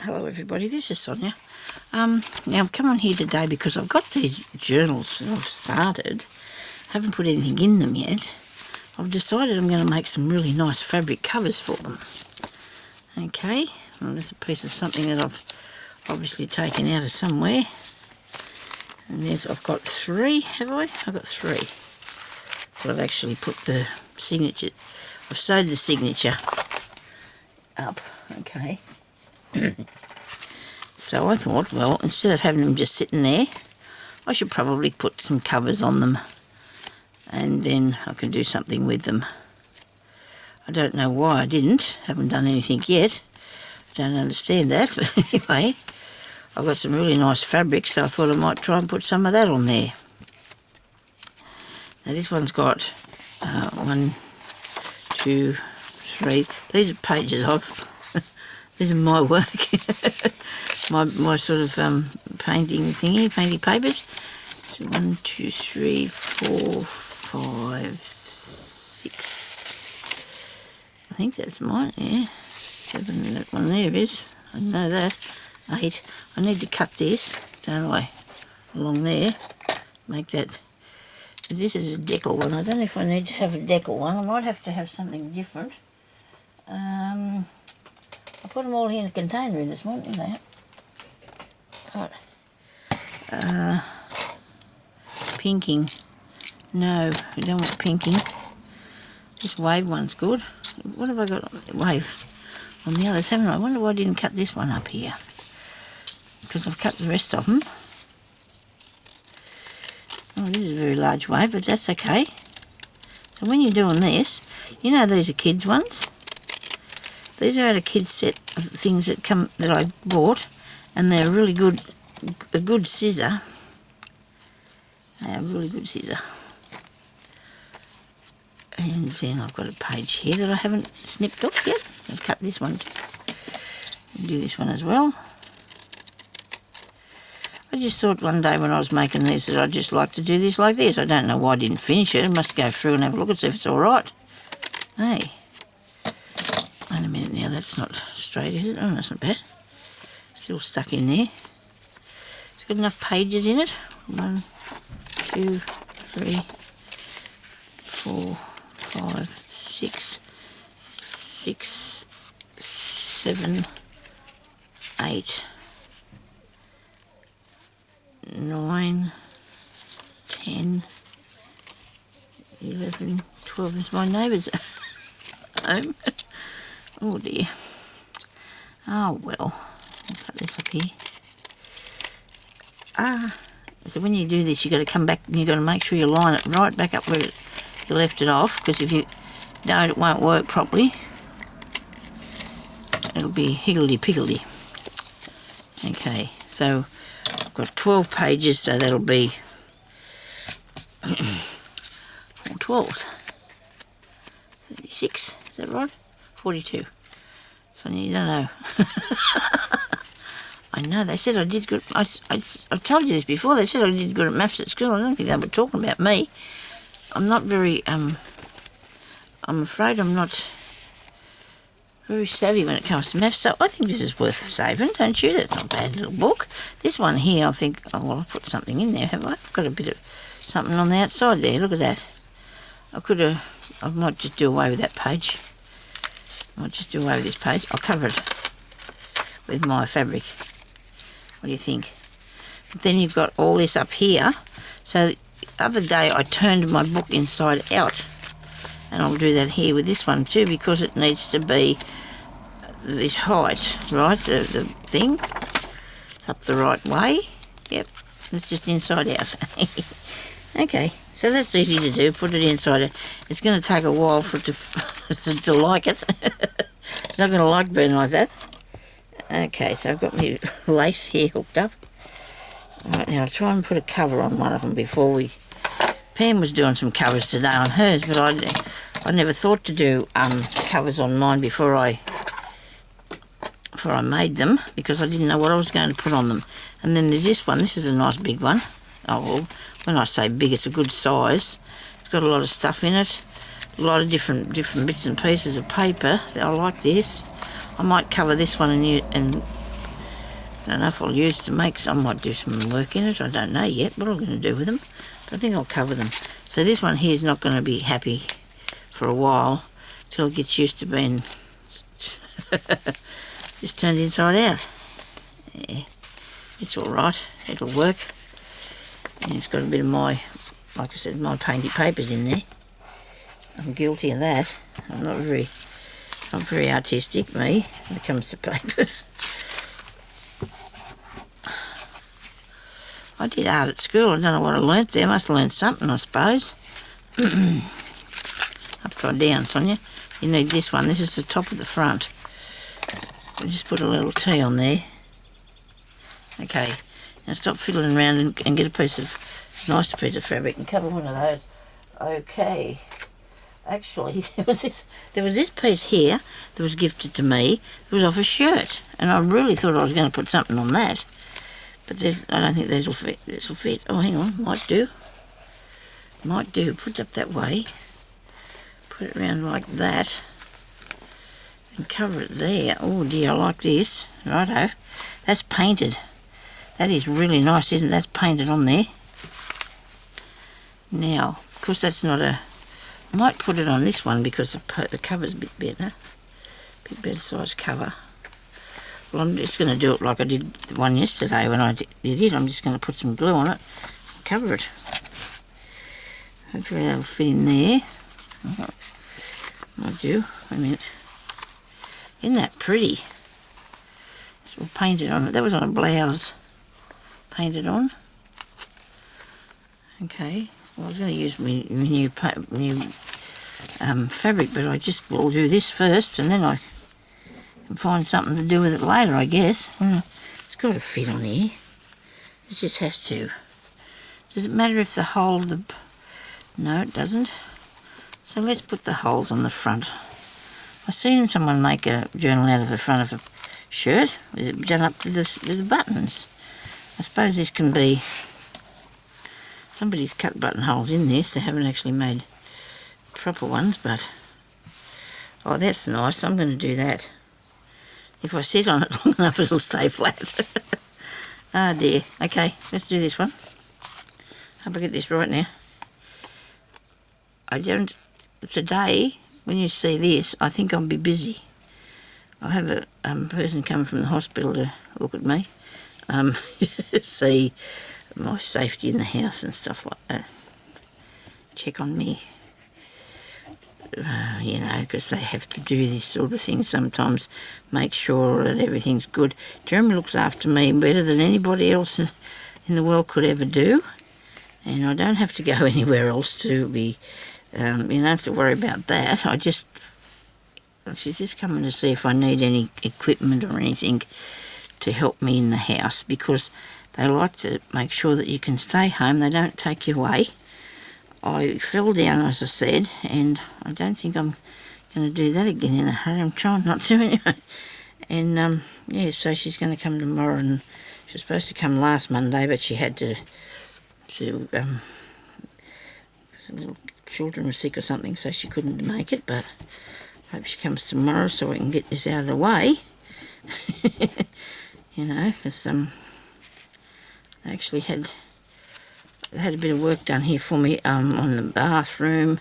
Hello everybody, this is Sonya. Now I'm coming here today because I've got these journals that I've started. Haven't put anything in them yet. I've decided I'm going to make some really nice fabric covers for them. Okay, well, there's a piece of something that I've obviously taken out of somewhere. And I've got three, have I? I've got three. But I've actually put the signature, I've sewed the signature up, okay. So I thought, well, instead of having them just sitting there, I should probably put some covers on them and then I can do something with them. I don't know why I didn't, haven't done anything yet. Don't understand that, but anyway, I've got some really nice fabric, so I thought I might try and put some of that on there. Now this one's got 1, 2, 3. These are pages of. These are my work, my sort of painting thingy, painting papers. So 1, 2, 3, 4, 5, 6. I think that's mine, yeah. 7, that one there is. I know that. 8. I need to cut this, don't I? Along there. Make that. This is a decal one. I don't know if I need to have a decal one. I might have to have something different. I put them all in a container in this morning, there. Right. Pinking. No, we don't want pinking. This wave one's good. What have I got? Wave on the others, haven't I? I wonder why I didn't cut this one up here. Because I've cut the rest of them. Oh, this is a very large wave, but that's okay. So when you're doing this, you know these are kids' ones. These are a kids set of things that I bought, and they're really good, a good scissor. They are really good scissor. And then I've got a page here that I haven't snipped off yet. I'll cut this one. I'll do this one as well. I just thought one day when I was making these that I'd just like to do this like this. I don't know why I didn't finish it. I must go through and have a look and see if it's all right. Hey. Wait a minute now, that's not straight, is it? Oh, that's not bad. Still stuck in there. It's got enough pages in it. 1, 2, 3, 4, 5, 6, 6, 7, 8, 9, 10, 11, 12. There's my neighbours home. Oh dear. Oh well. I'll cut this up here. So when you do this, you've got to come back and you've got to make sure you line it right back up where you left it off, because if you don't, it won't work properly. It'll be higgledy-piggledy. Okay, so I've got 12 pages, so that'll be 4 12s. 36, is that right? 42. Sonya, you don't know. I know, they said I did good. I told you this before, they said I did good at maths at school. I don't think they were talking about me. I'm not very, I'm afraid I'm not very savvy when it comes to maths, so I think this is worth saving, don't you? That's not a bad little book. This one here, I think, oh well, I've put something in there, have I? I've got a bit of something on the outside there, look at that. I might just do away with that page. I'll just do away with this page. I'll cover it with my fabric. What do you think? But then you've got all this up here. So the other day I turned my book inside out. And I'll do that here with this one too, because it needs to be this height, right? The thing. It's up the right way. Yep. It's just inside out. Okay. So that's easy to do, put it inside it. It's going to take a while for it to like it. It's not going to like being like that. Okay, so I've got my lace here hooked up. Alright, now I'll try and put a cover on one of them before we... Pam was doing some covers today on hers, but I never thought to do covers on mine before I made them, because I didn't know what I was going to put on them. And then there's this one. This is a nice big one. Oh, well, when I say big, it's a good size. It's got a lot of stuff in it, a lot of different bits and pieces of paper. I like this. I might cover this one and I don't know if I'll use to make some. I might do some work in it. I don't know yet what I'm going to do with them. But I think I'll cover them. So this one here is not going to be happy for a while till it gets used to being just turned inside out. Yeah, it's all right. It'll work. And it's got a bit of my, like I said, my painty papers in there. I'm guilty of that. I'm not very artistic, me, when it comes to papers. I did art at school. I don't know what I learnt there. I must have learnt something, I suppose. Upside down, Sonya. You need this one. This is the top of the front. I'll just put a little T on there. Okay. Now stop fiddling around and get a nice piece of fabric and cover one of those. Okay. Actually, there was this piece here that was gifted to me. It was off a shirt, and I really thought I was going to put something on that. But I don't think this will fit. This will fit. Oh, hang on, might do. Might do. Put it up that way. Put it around like that, and cover it there. Oh dear, I like this. Righto. That's painted. That is really nice, isn't it? That's painted on there. Now, of course, that's not a. I might put it on this one because the cover's a bit better size cover. Well, I'm just going to do it like I did the one yesterday when I did it. I'm just going to put some glue on it and cover it. Hopefully that'll fit in there. Might do. Wait a minute. Isn't that pretty? It's all painted on it. That was on a blouse. Painted on. Okay. Well, I was going to use my new fabric, but I just will do this first, and then I can find something to do with it later, I guess. It's got to fit on here. It just has to. Does it matter if the hole of the... No, it doesn't. So let's put the holes on the front. I've seen someone make a journal out of the front of a shirt with it done up with the buttons. I suppose this can be... Somebody's cut buttonholes in this. They haven't actually made proper ones, but... Oh, that's nice. I'm going to do that. If I sit on it long enough, it'll stay flat. Ah, dear. Okay, let's do this one. Hope I get this right now. I don't... Today, when you see this, I think I'll be busy. I have a person come from the hospital to look at me. See my safety in the house and stuff like that. Check on me. You know, because they have to do this sort of thing sometimes. Make sure that everything's good. Jeremy looks after me better than anybody else in the world could ever do. And I don't have to go anywhere else to be... you don't have to worry about that. She's just coming to see if I need any equipment or anything to help me in the house, because they like to make sure that you can stay home. They don't take you away. I fell down, as I said, and I don't think I'm going to do that again in a hurry. I'm trying not to anyway. And, yeah, so she's going to come tomorrow, and she was supposed to come last Monday, but she had to little children were sick or something, so she couldn't make it, but I hope she comes tomorrow so I can get this out of the way. You know, because I actually had a bit of work done here for me on the bathroom.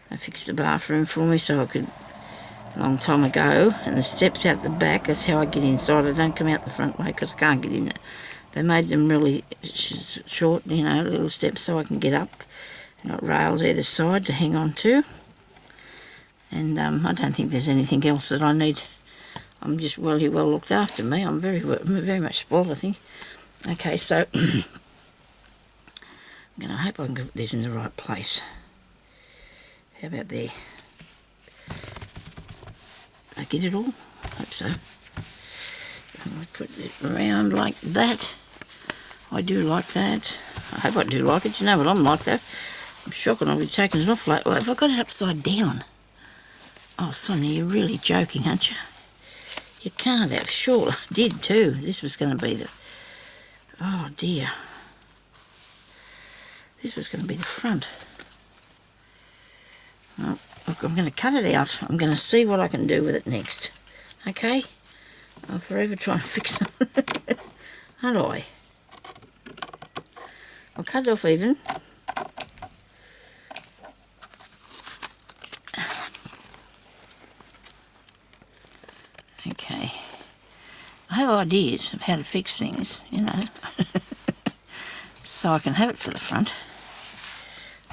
They fixed the bathroom for me so I could, a long time ago, and the steps out the back, that's how I get inside. I don't come out the front way because I can't get in there. They made them really short, you know, little steps so I can get up. Got rails either side to hang on to. And I don't think there's anything else that I need. I'm just well looked after me. I'm very much spoiled, I think. Okay, so I hope I can get this in the right place. How about there? I get it all? Hope so. I'm going to put it around like that. I do like that. I hope I do like it. You know what I'm like, though. I'm shocking I'll be taking it off like... Well, have I got it upside down? Oh, Sonya, you're really joking, aren't you? You can't have. Sure, I did too. This was going to be the... Oh, dear. This was going to be the front. Well, look, I'm going to cut it out. I'm going to see what I can do with it next. Okay? I'll forever try and fix it. aren't I? I'll cut it off even. Okay. I have ideas of how to fix things, you know. So I can have it for the front.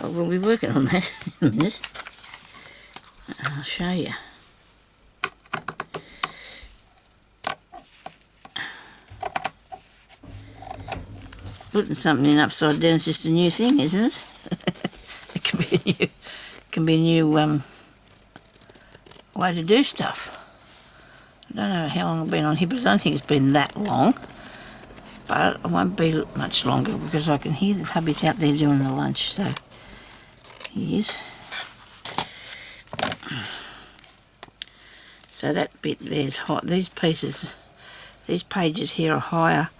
But we'll be working on that in a minute. I'll show you. Putting something in upside down is just a new thing, isn't it? It can be a new way to do stuff. I don't know how long I've been on here, but I don't think it's been that long. But it won't be much longer because I can hear the hubby's out there doing the lunch, so he is. So that bit there's hot. These pages here are higher,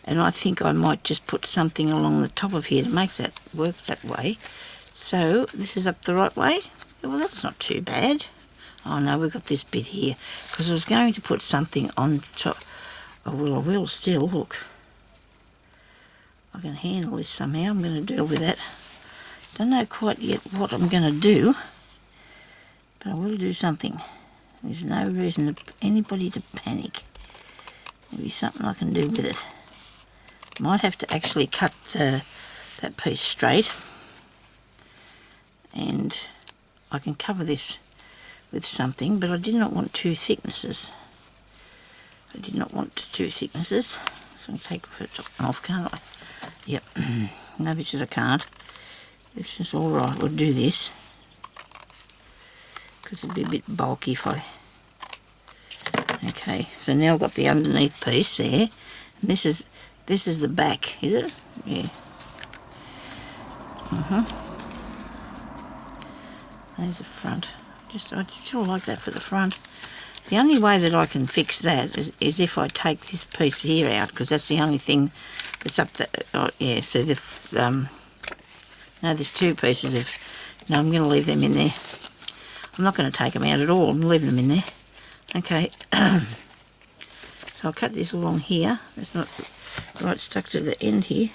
and I think I might just put something along the top of here to make that work that way. So this is up the right way. Well, that's not too bad. Oh no, we've got this bit here because I was going to put something on top. Oh well, I will still. Look, I can handle this somehow. I'm going to deal with that. Don't know quite yet what I'm going to do, but I will do something. There's no reason for anybody to panic. There'll be something I can do with it. Might have to actually cut that piece straight, and I can cover this with something, but I did not want two thicknesses. So I'm going to take the top one off, can't I? Yep. No bitches I can't. This is alright. We'll do this because it'd be a bit bulky if I... Okay, so now I've got the underneath piece there. And this is the back, is it? Yeah. There's the front. I still like that for the front. The only way that I can fix that is if I take this piece here out, because that's the only thing that's up there. Oh, yeah, so no, there's two pieces of... No, I'm going to leave them in there. I'm not going to take them out at all. I'm leaving them in there. Okay. So I'll cut this along here. That's not right stuck to the end here.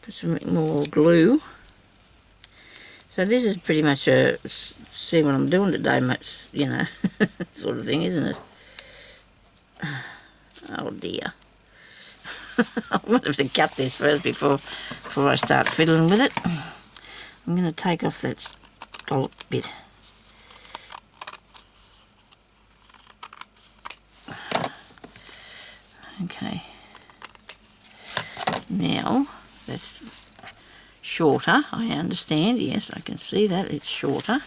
Put some more glue. So this is pretty much a see what I'm doing today, much, you know, sort of thing, isn't it? Oh dear. I might have to cut this first before I start fiddling with it. I'm going to take off that scallop bit. Okay. Now that's shorter, I understand. Yes, I can see that it's shorter.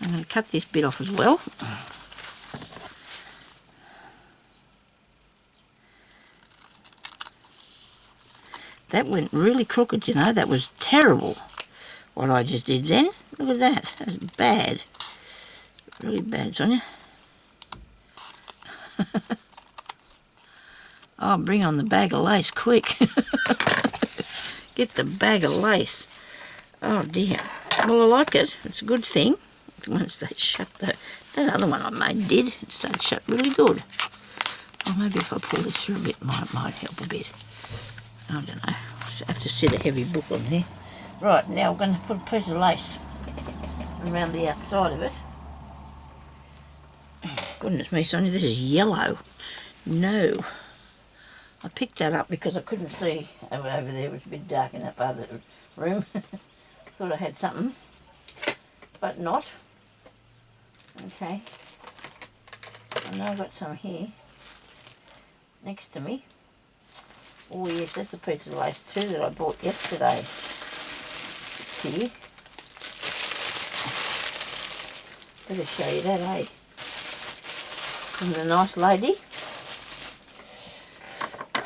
I'm going to cut this bit off as well. That went really crooked, you know. That was terrible what I just did then. Look at that. That's bad. Really bad, Sonya. Oh, bring on the bag of lace, quick. Get the bag of lace. Oh dear. Well, I like it. It's a good thing. Once they shut that other one I made did. It stayed shut really good. Well, maybe if I pull this through a bit, might help a bit. I don't know. I have to sit a heavy book on there. Right, now I'm going to put a piece of lace around the outside of it. Goodness me, Sonya, this is yellow. No. I picked that up because I couldn't see over there. It was a bit dark in that part of the room. Thought I had something, but not. Okay. I know I've got some here next to me. Oh yes, that's a piece of lace too that I bought yesterday. It's here. Better show you that, eh? From the nice lady.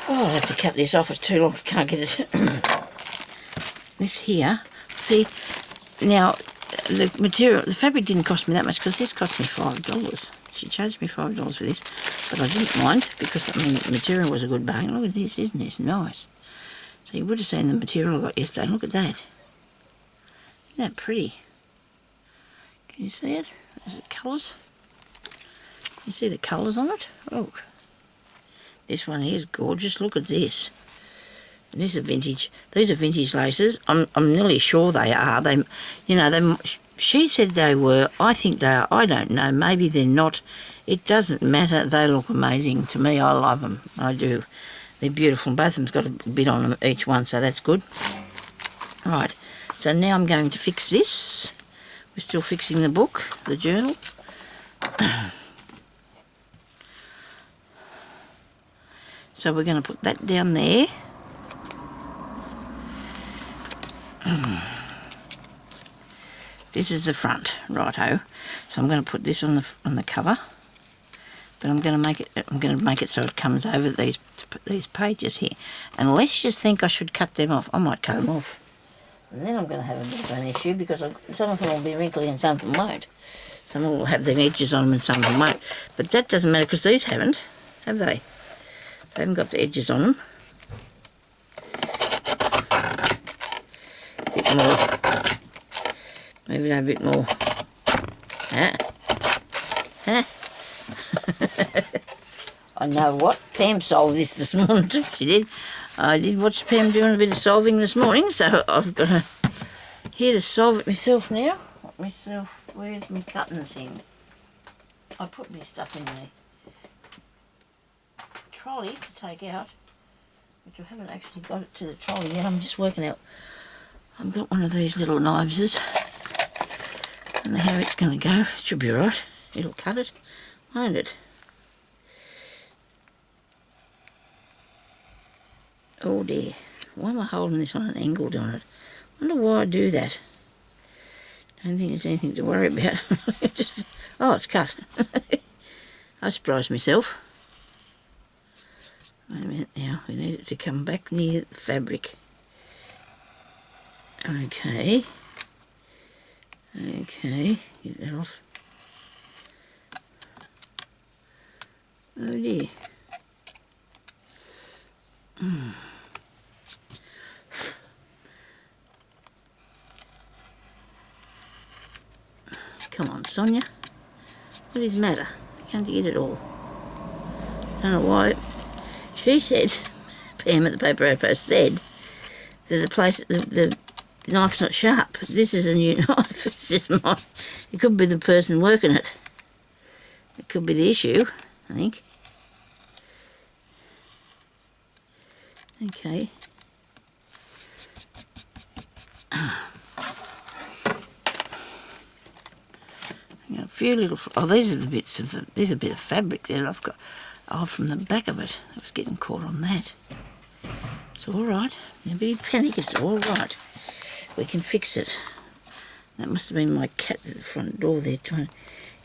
Oh, I'll have to cut this off, it's too long, I can't get it. This here, see, now the material, the fabric didn't cost me that much because this cost me $5. She charged me $5 for this, but I didn't mind because, I mean, the material was a good bargain. Look at this, isn't it? It's nice. So you would have seen the material I got yesterday. Look at that. Isn't that pretty? Can you see it? Is it colours? You see the colours on it? Oh. This one here is gorgeous. Look at this. And this is vintage. These are vintage laces. I'm nearly sure they are. They, you know, they. She said they were. I think they are. I don't know. Maybe they're not. It doesn't matter. They look amazing to me. I love them. I do. They're beautiful. Both of them's got a bit on them each one, so that's good. Right. So now I'm going to fix this. We're still fixing the book, the journal. So we're going to put that down there. This is the front, righto. So I'm going to put this on the cover, but I'm going to make it so it comes over these pages here. And let's just think I should cut them off. I might cut them off, and then I'm going to have a bit of an issue because some of them will be wrinkly and some of them won't. Some will have their edges on them and some of them won't. But that doesn't matter because these haven't, have they? They haven't got the edges on them. A bit more. Maybe a bit more. I know what. Pam solved this morning too. She did. I did watch Pam doing a bit of solving this morning, so I've got here to solve it myself now. Where's my cutting thing? I put my stuff in the trolley to take out, which I haven't actually got it to the trolley yet. I'm just working out. I've got one of these little kniveses. I don't know how it's going to go. It should be right. It'll cut it, won't it? Oh dear. Why am I holding this on an angle, darn it? I wonder why I do that. Don't think there's anything to worry about. Oh, it's cut. I surprised myself. Wait a minute now. We need it to come back near the fabric. Okay. Okay. Get that off. Oh dear. Come on, Sonya. What is the matter? Can't you get it all? I don't know why. She said, Pam at the paper outpost said, that the knife's not sharp. This is a new knife. It's just it could be the person working it. It could be the issue, I think. Okay. A few little. Oh, these are the bits of the. There's a bit of fabric there I've got. Oh, from the back of it. I was getting caught on that. It's all right. Nobody panic. It's all right. We can fix it. That must have been my cat at the front door there trying.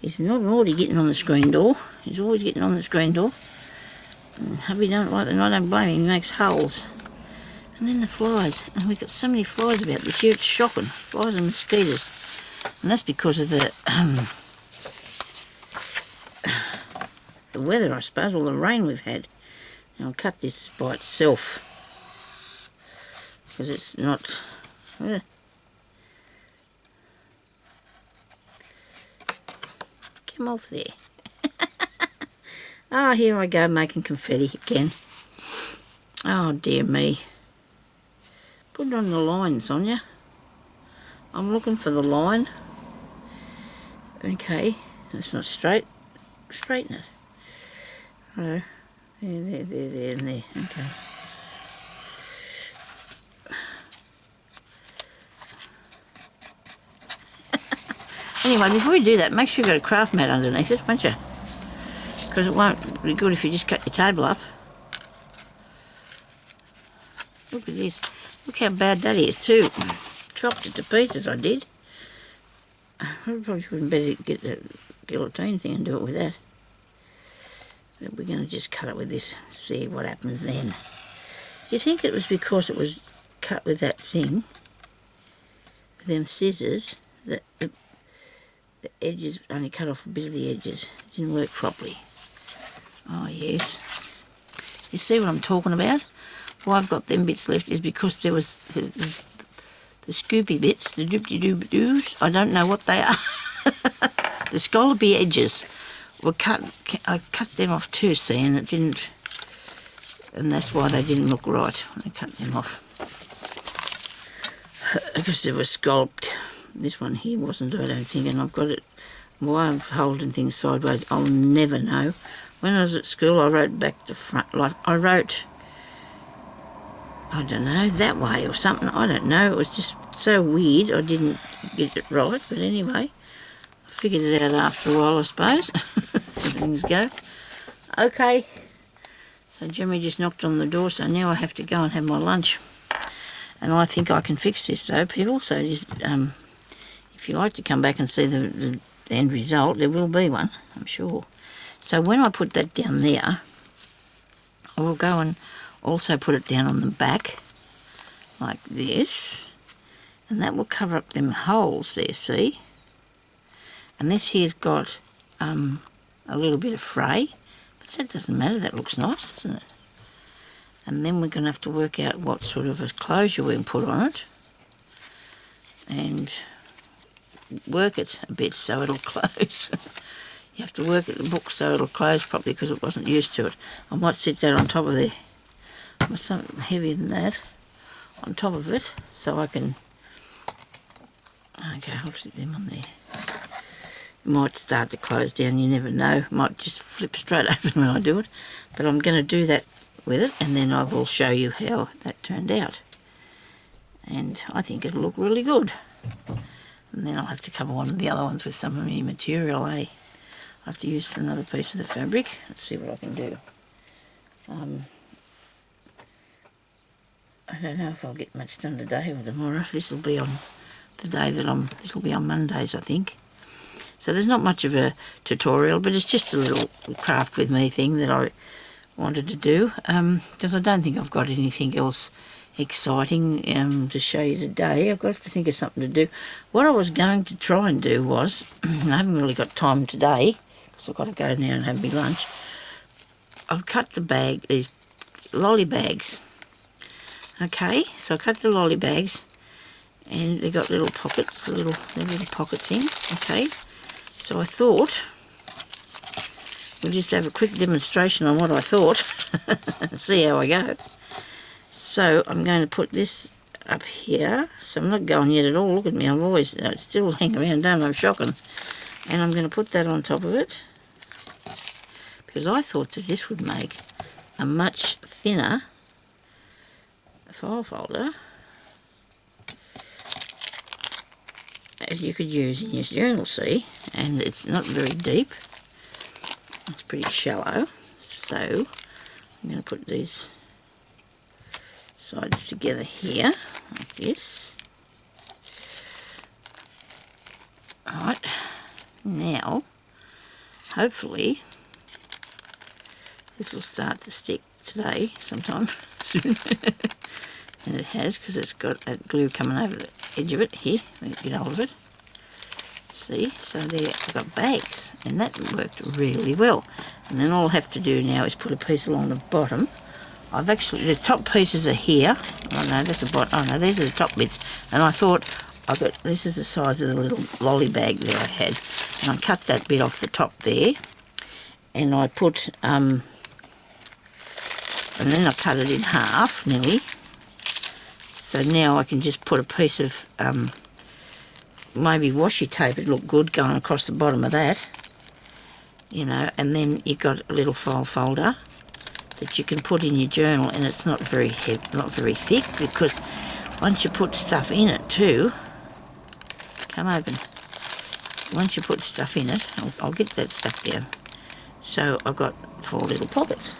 He's not already getting on the screen door. He's always getting on the screen door. And hubby don't like them. I don't blame him. He makes holes. And then the flies. And we've got so many flies about this year. It's shocking. Flies and mosquitoes. And that's because of the weather, I suppose, or the rain we've had. Now I'll cut this by itself because it's not. Come off there. Ah, here I go making confetti again. Oh dear me. Put it on the line, Sonya. I'm looking for the line. Okay, that's not straight. Straighten it. Oh, there, and there. Okay. Anyway, before you do that, make sure you've got a craft mat underneath it, won't you? Because it won't be good if you just cut your table up. Look at this. Look how bad that is too. Chopped it to pieces, I did. I probably wouldn't better get the guillotine thing and do it with that. But we're going to just cut it with this and see what happens then. Do you think it was because it was cut with that thing, with them scissors, that the edges only cut off a bit of the edges? It didn't work properly. Oh yes. You see what I'm talking about? Why I've got them bits left is because there was the scoopy bits, the doopty-doo-doos, I don't know what they are. The scallopy edges were cut. I cut them off too, see, and it didn't. and that's why they didn't look right when I cut them off. Because they were scalloped. This one here wasn't, I don't think, and I've got it. Why I'm holding things sideways, I'll never know. When I was at school, I wrote back to front, like I wrote, I don't know, that way or something, I don't know. It was just so weird, I didn't get it right, but anyway, I figured it out after a while, I suppose. Things go. Okay, so Jimmy just knocked on the door, so now I have to go and have my lunch. And I think I can fix this though, people, so just, if you like to come back and see the end result, there will be one, I'm sure. So when I put that down there, I will go and also put it down on the back, like this, and that will cover up them holes there, see? And this here's got a little bit of fray, but that doesn't matter, that looks nice, doesn't it? And then we're going to have to work out what sort of a closure we can put on it, and work it a bit so it'll close. You have to work at the book so it'll close properly because it wasn't used to it. I might sit that on top of there, with something heavier than that, on top of it, so I can, okay, I'll sit them on there. It might start to close down, you never know. It might just flip straight open when I do it, but I'm going to do that with it, and then I will show you how that turned out. And I think it'll look really good. And then I'll have to cover one of the other ones with some of my material, eh? I have to use another piece of the fabric. Let's see what I can do. I don't know if I'll get much done today or tomorrow. This will be on the day that this will be on Mondays, I think. So there's not much of a tutorial, but it's just a little craft with me thing that I wanted to do, because I don't think I've got anything else exciting to show you today. I've got to think of something to do. What I was going to try and do was, I haven't really got time today, because I've got to go now and have my lunch. I've cut the bag, these lolly bags. Okay, so I cut the lolly bags, and they've got little pockets, they're little pocket things, okay. So I thought we'll just have a quick demonstration on what I thought, see how I go. So I'm going to put this up here, so I'm not going yet at all, look at me, I'm always still hanging around, don't I? I'm shocking. And I'm going to put that on top of it, because I thought that this would make a much thinner file folder as you could use in your journal, see, and it's not very deep, it's pretty shallow, so I'm going to put these sides together here, like this. Alright, now, hopefully, this will start to stick today, sometime soon. And it has, because it's got that glue coming over the edge of it here. Let me get hold of it. See, so there I've got bags, and that worked really well. And then all I'll have to do now is put a piece along the bottom. I've actually, the top pieces are here. Oh no, that's the bottom. Oh no, these are the top bits. And I thought, this is the size of the little lolly bag that I had. And I cut that bit off the top there. And I put, and then I cut it in half, nearly. So now I can just put a piece of maybe washi tape, it'd look good going across the bottom of that, you know, and then you've got a little file folder that you can put in your journal, and it's not very heavy, not very thick, because once you put stuff in it too, come open, once you put stuff in it, I'll get that stuck down. So I've got 4 little pockets.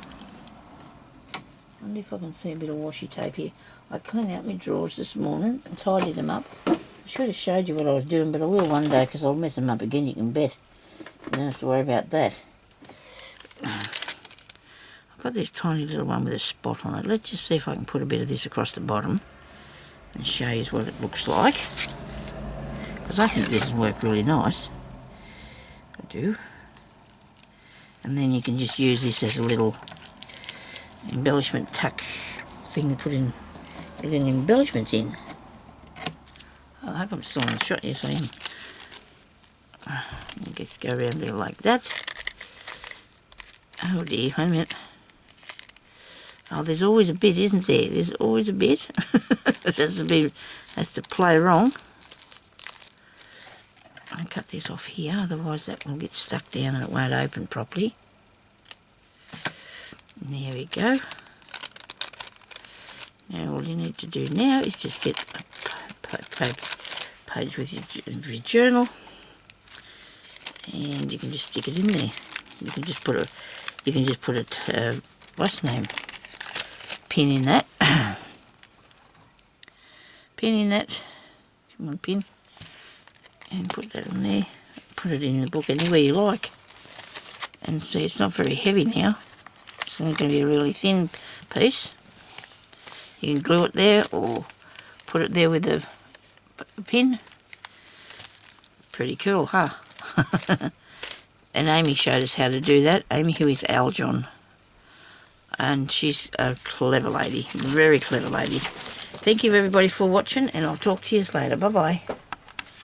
I wonder if I can see a bit of washi tape here. I cleaned out my drawers this morning and tidied them up. I should have showed you what I was doing, but I will one day, because I'll mess them up again, you can bet. You don't have to worry about that. I've got this tiny little one with a spot on it. Let's just see if I can put a bit of this across the bottom and show you what it looks like. Because I think this will work really nice. I do. And then you can just use this as a little embellishment tuck thing to put in embellishments in. I hope I'm still on the shot. Yes, I am. Just go around there like that. Oh dear, wait a minute. Oh, there's always a bit, isn't there? There's always a bit. It has to play wrong. I'll cut this off here, otherwise that will get stuck down and it won't open properly. And there we go. Now all you need to do now is just get a page with your journal, and you can just stick it in there. You can just put a what's the name? Pin in that. Pin in that. Come on, pin. And put that in there. Put it in the book anywhere you like. And see, it's not very heavy now. It's only going to be a really thin piece. You can glue it there or put it there with a pin. Pretty cool, huh? And Amy showed us how to do that. Amy, who is Aljon. And she's a clever lady, very clever lady. Thank you everybody for watching, and I'll talk to you later. Bye-bye.